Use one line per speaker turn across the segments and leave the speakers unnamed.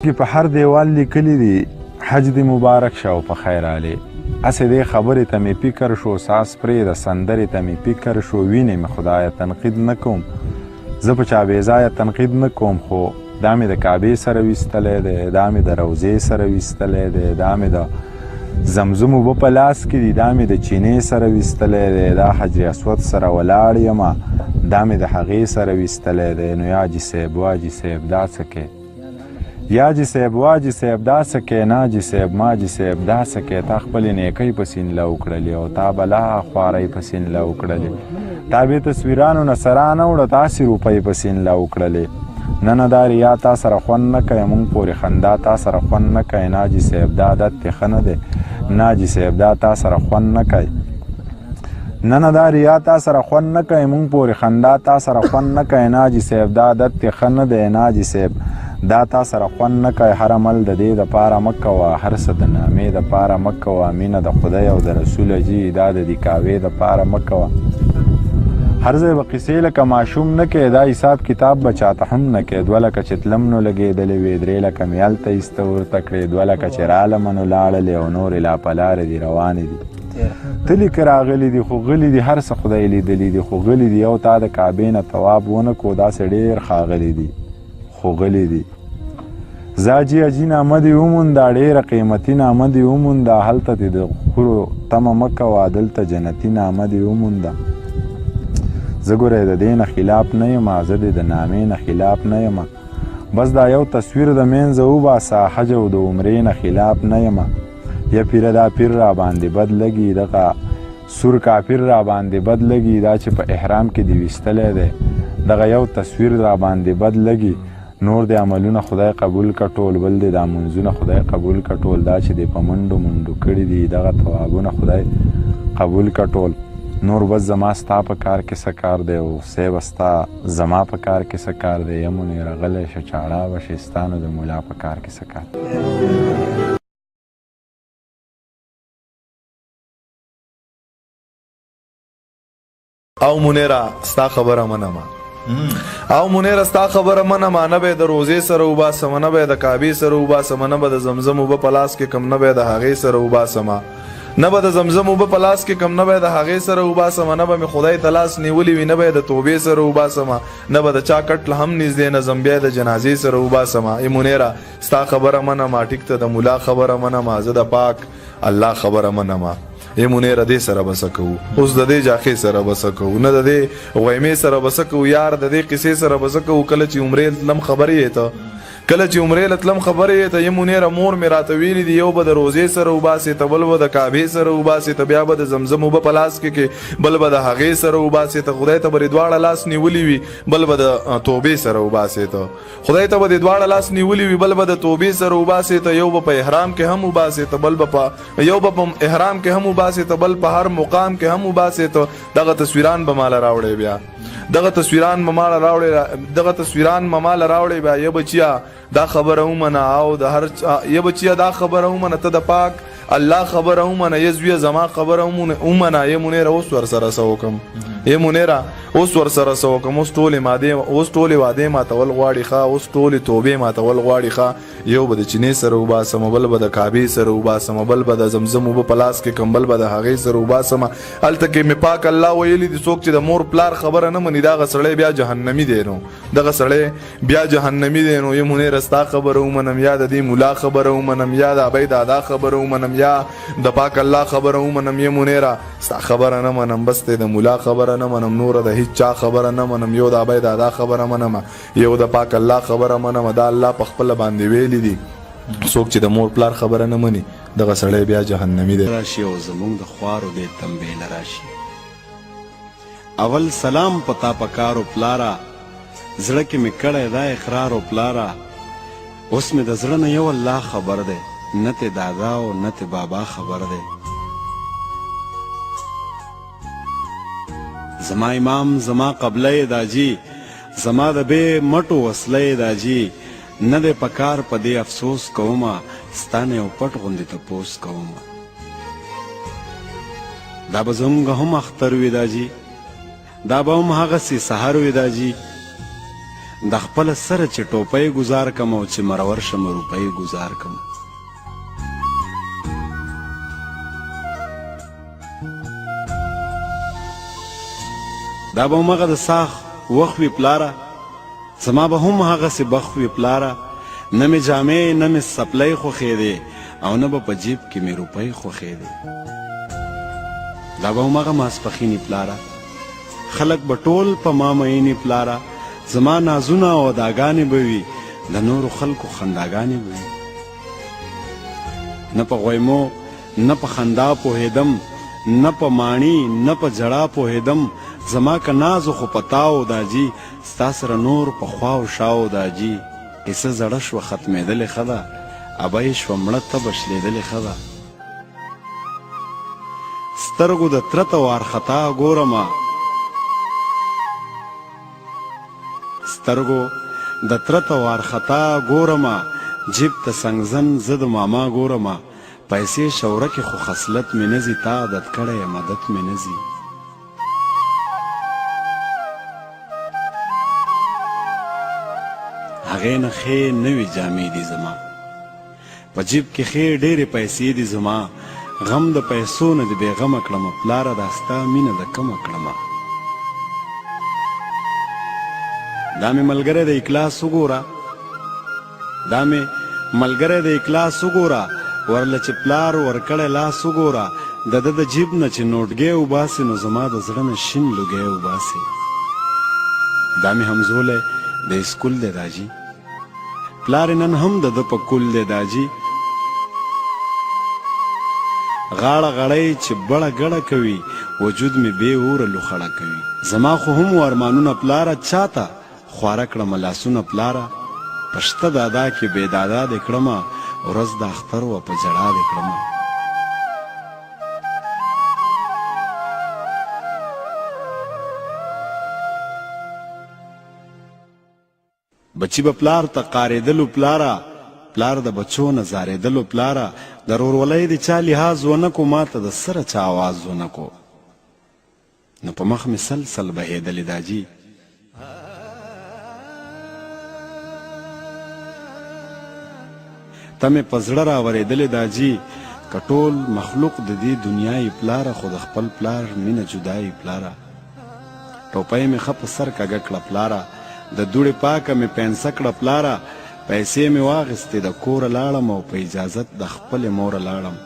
کې په هر دیوال لیکلی دی حج دی مبارک شه او په خیر علی اسې دې خبرې ته مې فکر شو ساس پرېږده سندرې ته مې فکر شو وینې مې خدایه تنقید نه کوم زه په چا بېځایه تنقید نه کوم خو دا مې د کعبې سره ویستلی دی دا مې د روضې سره ویستلی دی دا مې د زمزم اوبه په لاس کې دي دا مې د چینې سره ویستلی دی دا حجر اسود سره ولاړ یمه دا مې د هغې سره ویستلی دی نو یا حاجي صاحب واجي صاحب دا څه کوې یا جی صاحب واجی صاحب دا سکې ناجی صاحب ماجی صاحب دا سکې تا خپلې نیکۍ په سینله وکړلې او تا بلا خوارۍ په سینله وکړلې تا بې تصویرانو نه سره نه وړه تاسې روپۍ په سینله وکړلې نه نه دا ریا تا سره خوند نه کوي مونږ پورې خندا تا سره خوند نه کوي ناجی صاحب دا عادت دې ښه نه دی ناجی صاحب دا تا سره خوند نه کوي نه نه دا ریا تا سره خوند نه کوي مونږ پورې خندا تا سره خوند نه کوي ناجی صاحب دا عادت دې ښه نه دی ناجی صاحب دا تا سره خوند نه کوي هر عمل د دې دپاره مه کوه هر څه د نامې دپاره مه کوه مینه د خدای او د رسول جي دا د دې کاوې دپاره مه کوه هر ځای به قیسې لکه ماشوم نه کوې دا حساب کتاب به چاته هم نه کوې 2 لکه چې تلم نو لګېدلې وې 3 لکه مې هلته ایسته ورته کړې 2 لکه چې رالمه نو لاړلې او نورې لا په لارې دي روانې دي تلي که راغلی دي خو غلي دي هر څه خدای لیدلی دي خو غلي دي یو تا د کعبې نه طواف ونه کو داسې ډېر ښاغلي دي خو غلی دي زاجي اجي نامه دې ومونده ډېره قیمتي نامه دې ومونده هلته دې د خورو تمه مه کوه دلته جنتي نامه دې ومونده زه ګوره د دې نه خلاف نه یم زه دې د نامې نه خلاف نه یم بس دا یو تصویر د منځه وباسه حج او د عمرې نه خلاف نه یم یا پیره دا پیر را باندې بد لګي دغه سور کافر را باندې بد لګي دا چې په احرام کې دې ویستلی دی دغه یو تصویر را باندې بد لګي نور د عملونه خدای قبول کا ټول بل دی دا منځونه خدای قبول کا ټول دا چې دی په منډو منډو کړي دي دغه ثوابونه خدای قبول کا ټول نور بس زما ستا په کار کې څه کار دی او صیب ستا زما په کار کې څه کار دی یمونې رغلی شه چاړه به ستا نو د ملا په کار کې څه کار
او منیرا ستا خبره منمه او منیره ستا خبره منمه نه به د روزې سره وباسم نه به د کعبې سره وباسم نه به د زمزم اوبه په لاس کې کم نه به د هغې سره وباسم نه به د زمزم اوبه په لاس کې کم نه به د هغې سره وباسم نه به مې خدای ته لاس نیولی وي نه به د توبې سره وباسم نه به د چا کټ له هم نږدې نه ځم بیا د جنازې سره وباسم ای منیره ستا خبره منمه ټیک ته د ملا خبره منمه زه د پاک الله خبره منمه ای منیره دې سره به څه کوو اوس د دې جاخې سره به څه کوو نه د دې غویمې سره به څه کوو یار د دې قصې سره به څه کوو کله چې عمرې تلم خبرې یې ته کله چې عمرې تلم خبرې یې ته ای منیره مور مې راته ویلي دي یو به د روزې سره وباسې ته بل به د کعبې سره وباسې ته بیا به د زمزم اوبه په لاس کې بل به د هغې سره وباسې ته خدای ته به دې دواړه لاس نیولي وي بل به د توبې سره وباسې ته خدای ته به دې دواړه لاس نیولي وي بل به د توبې سره وباسې ته یو به په احرام کې هم وباسې ته بل به په یو به په احرام کې هم وباسې ته بل په هر مقام کې هم وباسې ته دغه تصویران به ماله راوړې بیا دغه تصویران مماله راوړې بیا یا بچیا دا خبره ومنه او د هر یا بچیا دا خبره ومنه ته د پاک الله خبره ومنه یزوی زما خبره ومنه ای منیره اوس ورسره څه وکم ای منیره اوس ورسره څه وکم اوس ټولې وعدې ماتول غواړي ښه اوس ټولې توبې ماتول غواړي ښه یو به د چینې سره وباسم بل به د کعبې سره وباسم بل به د زمزم اوبه په لاس کې کم بل به د هغې سره وباسم هلته کې مې پاک الله ویلي دي څوک چې د مور پلار خبره نه مني دغه سړی بیا جهنمي دی نو دغه سړی بیا جهنمي دی نو ای منیره ستا خبره ومنم یا د دې ملا خبره ومنم یا د ابۍ دادا خبره ومنم یا د پاک الله خبره ومنم ای منیره ستا خبره نه منم بس ته د ملا خبره نه منم نور د هیڅ چا خبره نه منم یو د ابۍ دادا خبره منم یو د پاک الله خبره منم دا الله په خپله باندې ویلي دي څوک چې د مور پلار خبره نه مني دغه سړی بیا جهنمي دی
راشي او زمونږ د خوارو دې تنبې نه راشي اول سلام پتا پکارو پلارا زړه کې مې کړی دا اقرار او پلارا اوس مې د زړه نه یو الله خبر دی نه ته دادا او نه ته بابا خبر دی زما امام زما قبله داجی زما د بے مټو وسله داجی نه د پکار په دې افسوس کومه ستانه او پټ غوندې ته پوس کومه دا به زموږ هم اختر وي داجی دا به هم هغسې سهار وي داجی د خپل سره چې ټوپۍ گزار کم او چې مرور شم روپۍ گزار کم. دا به همغه د ساخ وخت وي پلاره، زما به هم هغسې بخت وي پلاره، نه مې جامې نه مې سپلی خوښېدې او نه به په جیب کې مې روپۍ خوښېدې. دا به همغه ماسپښینې پلاره، خلک به ټول په ما مینې پلاره، زما نازونه او اداګانې به وي د نورو خلکو خنداګانې به وي. نه په غویمو نه په خندا پوهېدم، نه په ماڼي نه په ژړا پوهېدم، زما که نازو خو پتاو داجي ستا سره نور په خواو شاو داجي. کیسه زړه شوه ختمېدلې ښه ده، ابۍ شوه مړه تبه شلېدلې ښه ده. سترګو د تره ته وارخطا ګورمه، سترګو د تره ته وارخطا ګورمه، جیب ته سنګزن زه د ماما ګورمه، پیسې شوره کې خو خصلت مې نه ځي، تا عادت کړی مدد مې نه ځي. هغې نه ښې نوې جامې دي زما، په جیب کې ښې ډېرې پیسې دي زما، غم د پیسو نه دې بېغمه کړمه پلاره، دا ستا مینه د کمه کړمه. دا مې ملګری د اکلاس وګوره، دا مې ملګری د اکلاس وګوره، ورله چې پلار ورکړی لاس وګوره، د ده د جیب نه چې نوټګۍ وباسې نو زما د زړه نه شین لوګی وباسې. دا مې همزولی د اسکول دی داجي، پلار نن هم د ده په کول دی داجي. غاړه غړی چې بړه ګړه کوي، وجود مې بې اوره لوخړه کوي. زما خو هم و ارمانونه پلاره، چاته خواره کړمه لاسونه پلاره، په شته دادا کې بې دادا دې کړمه، ورځ د اختر وه په ژړا دې کړمه. بچی به پلار ته قارېدلو پلاره، پلار د بچو نه زارېدلو پلاره، د ورورولۍ د چا لحاظ ونه کو، ما ته د سره چا آواز ونه کو، نو په مخ مې سلسل بهېدلې داجي. ته مې په زړه راورېدلې داجي، که ټول مخلوق د دې دنیا یې پلاره، خو د خپل پلار مینه جدا یې پلاره. ټوپۍ مې ښه په سر کږه کړه پلاره، د دوړې پاکه مې پینسه کړه پلاره، پیسې مې واخیستې د کوره لاړم او په اجازت د خپلې موره لاړم.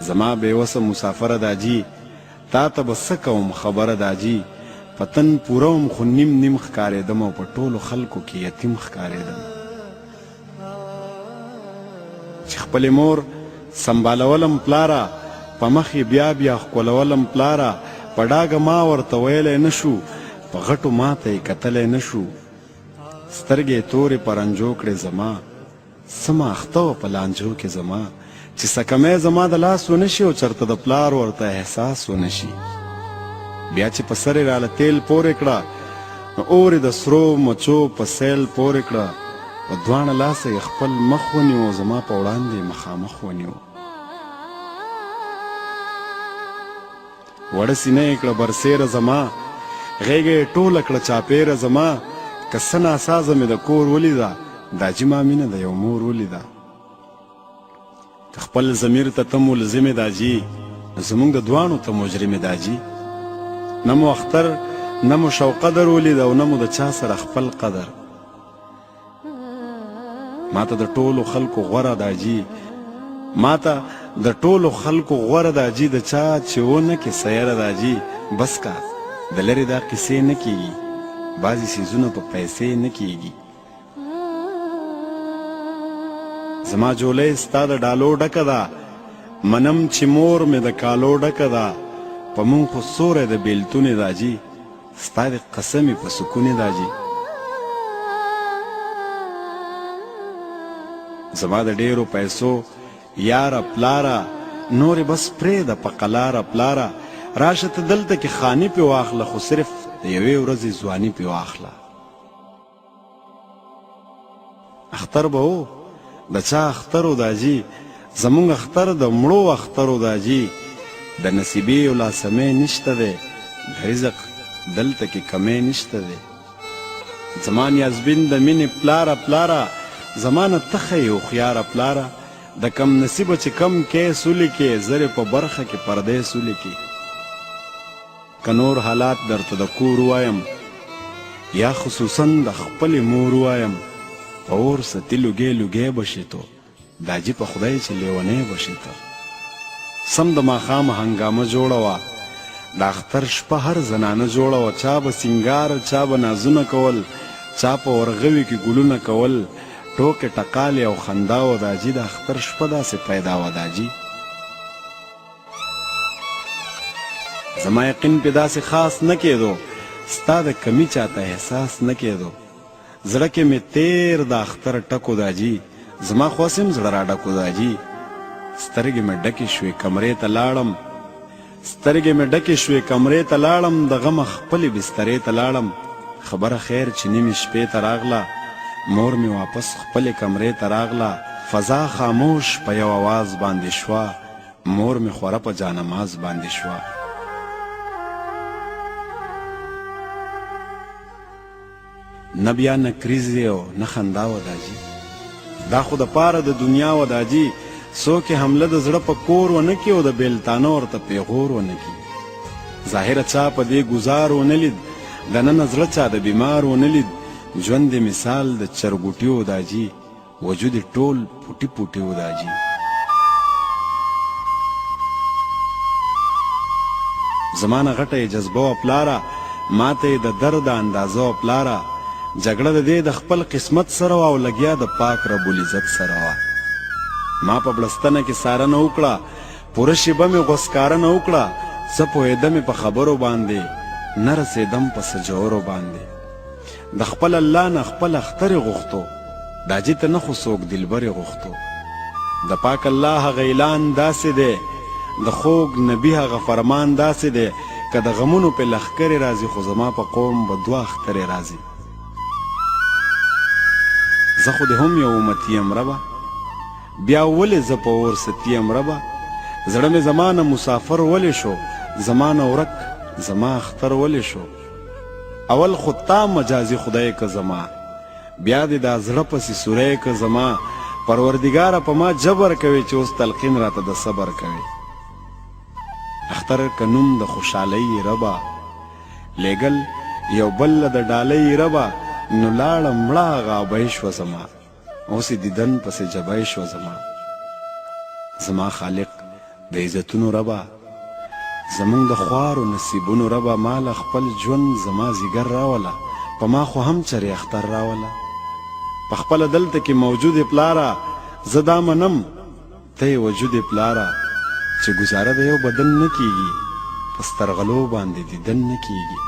زما بېوسه مسافره داجي، تا ته به څه کوم خبره داجي، په تن پوره وم خو نیم نیم ښکارېدم او په ټولو خلکو کې یتیم ښکارېدم. چې خپلې مور سنبالولم پلاره، په مخ یې بیا بیا ښکلولم پلاره، په ډاګه ما ورته ویلی نه شو، په غټو ماته یې کتلی نه شو. سترګې تورې پرنجو کړې زما، څه ماخته وه په لانجو کې زما، چې سکمی زما د لاس ونه شي او چرته د پلار ورته احساس ونه شي. بیا چې په سر یې راله تیل پورې کړه، نو اور د سرو مچو په سیل پورې کړه، په دواړه لاسه یې خپل مخ ونیو، زما په وړاندې مخامخ ونیو. وړه سینه یې کړه برسیره زما، غیږه یې ټوله کړه چاپېره زما، که څه ناسازه مې د کور ولیده، داجي ما مینه د یو مور ولیده. که خپل ضمیر ته ته ملزمې داجي، نو زموږ د دواړو ته مجرمې داجي. نه مو اختر نه مو شوقدر ولیده او نه مو د چا سره خپل قدر. ما ته د ټولو خلکو غوره داجي، ما ته د ټولو خلکو غوره داجي، د چا چې ونه کې سیره داجي. بس کا د لرې دا قصې نه کیږي، بعضې څیزونه په پیسې نه کیږي. زما جولۍ ستا د ډالو ډکه ده، منم چې مور مې د کالو ډکه ده، په مونږ خو سوری د بیلتونې داجي، ستا د قسمې په سکونې داجي. زما د ډېرو پیسو یاره پلاره، نورې بس پرېږده په قلاره پلاره، راشه ته دلته کې خاني پې واخله، خو صرف د یوې ورځې ځواني پې واخله. اختر به و د چا اختر و داجي، زمونږ اختر د مړو اختر و داجي. د نصیبې او لاسمې نشته دی، د رزق دلته کې کمی نشته دی. زما نیازبین د مینې پلاره پلاره زما نه تخه یې هوښیاره پلاره د کم نصیبه چې کم کیس ولیکې زر په برخه کې پردیس ولیکې که نور حالات درته د کور وایم یا خصوصا د خپلې مور وایم په اور ستي لوګې لوګې بشي تو دا جي په خدای چې لیونی بشي تو سم د ماښامه هنګامه جوړه وه د اختر شپه هر زنانه جوړه وه چا به سینګار چا به نازونه کول چا په ورغوي کې ګلونه کول ټوکې ټقالې او خندا و دا جي د اختر شپه داسې پیدا وه دا جي زما یقین پې داسې خاص نه کېدو ستا د کمی چاته احساس نه کېدو زړه کې مې تیر د اختر ټکو دا جي زما خو هسې زړه را ډکو دا جي سترګې مې ډکې شوې کمرې ته لاړم سترګې مې ډکې شوې کمرې ته لاړم د غمه خپلې بسترې ته لاړم خبره خیر چې نیمې شپې ته راغله مور مې واپس خپلې کمرې ته راغله فضا خاموش په یو اواز باندې شوه مور مې خوره په جانماز باندې شوه نه بیا نه کریزې او نه خندا و دا جي دا خو د پاره د دنیا و دا جي څوک یې حمله د زړه په کور ونه کړي او د بیلتانه ورته پیغور ونه کړي ظاهره چا په دې ګزار ونه لید دننه زړه چا د بیمار ونه لید ژوند مثال د چرګوټي و دا جي وجود یې ټول پوټي پوټي و دا جي زما نه غټه یې جذبه وه پلاره ما ته یې د درد اندازه وه پلاره جګړه د دې د خپل قسمت سره وه او لګیا د پاک رب العزت سره وه ما په بړستنه کې سارنه وکړه پوره شیبه مې غوسکارنه وکړه څه پوهېدم په خبرو باندې نه رسېدم په سجورو باندې د خپل الله نه خپل اختر غوښتو دا جي ته نه خو څوک دلبر غوښتو د پاک الله هغه اعلان داسې دی د خوږ نبي هغه فرمان داسې دی که د غمونو په لښکرې راځي خو زما په قوم به دوه اخترې راځي زه خو د هم یو امتي یم ربه بیا ولې زه په اور ستي یم ربه زړه مې زما نه مسافر ولې شو زما نه ورک زما اختر ولې شو اول خو تا مجازي خدای که زما بیا دې دا زړه پسې سوری که زما پروردګاره په ما جبر کوي چې اوس تلقین راته د صبر کوي اختر که نوم د خوشحالۍ ربه لیږل یو بل د ډالۍ ربه نو لاړه مړه هغه ابۍ شوه زما اوس یې دیدن پسې جبۍ شوه زما خالق د عزتونو ربه زمونږ د خوارو نصیبونو ربه ما له خپل ژوند زما ځیګر راوله په ما خو هم چرې اختر راوله په خپله دلته کې موجود پلاره زه دا منم ته یې وجود پلاره چې ګزاره د یو بدن نه کیږي په سترغلو باندې دیدن نه کیږي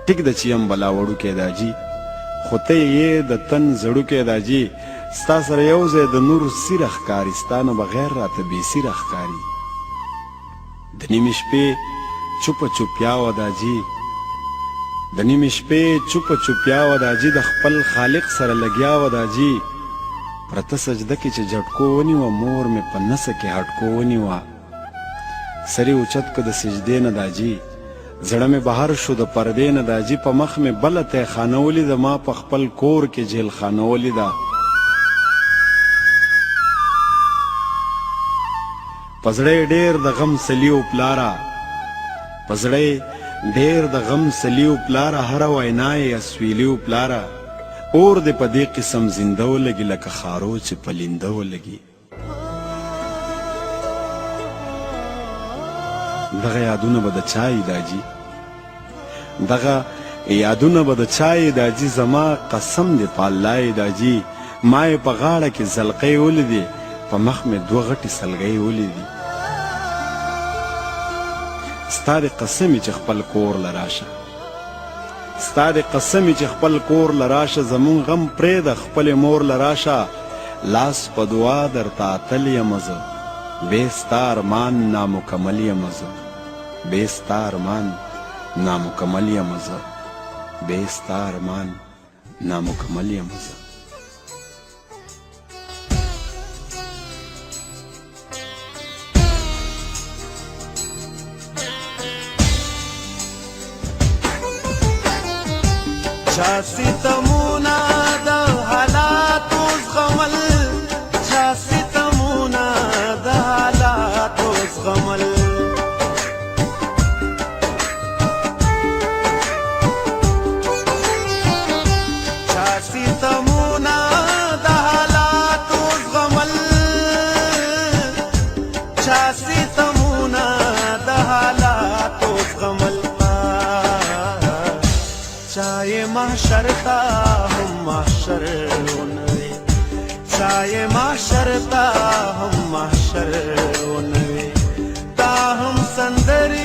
ټیک د چې یم بلا وړوکی دا جي خو ته یې د تن زړوکی دا جي ستا سره یو ځای د نور سیره ښکاري ستا نه بغیر راته بې سیره ښکاري د نیمې شپې چوپه چوپیا وه دا جي د نیمې شپې چوپه چوپیا وه دا جي د خپل خالق سره لګیا وه دا جي پرته سجده کې چې جټکو ونیوه مور مې په نسه کې هټکو ونیوه سر یې اوچت که د سجدې نه دا جي زړه مې بهر شو د پردې نه دا جي په مخ مې بله تیخانه ولیده ما په خپل کور کې جیلخانه ولیده په زړه یې ډېر د غم سلیو پلاره په زړه یې ډېر د غم سلیو پلاره هره وینا یې اسویلیو پلاره اور دې په دې قسم زنده ولګي لکه خارو چې په لینده ولګي دغه یادونه به د چای دا جي دغه یادونه به د چای دا جي زما قسم دې په الله دا جي ما یې په غاړه کې زلقۍ ولیدې په مخ مې دوه غټې سلګۍ ولیدې ستا د قسمې چې خپل کور له راشه ستا د قسمې چې خپل کور له راشه زمونږ غم پرېږده خپلې مور له راشه لاس په دعا درته اتل یم زه بې ستا ارمان نامکمل یم زه بې ستا ارمان نامکمل یم زه بې ستا ارمان نامکمل یم زه
چا ستمونه د حالاتو زغمل چا ستمونه د حالاتو زغمل چا ستمونه د حالاتو زغمل چا ستمونه د حالاتو زغمل چاہے محشر تا ہم محشر ونوے چاہے محشر تا ہم محشر ونوے تا ہم سندری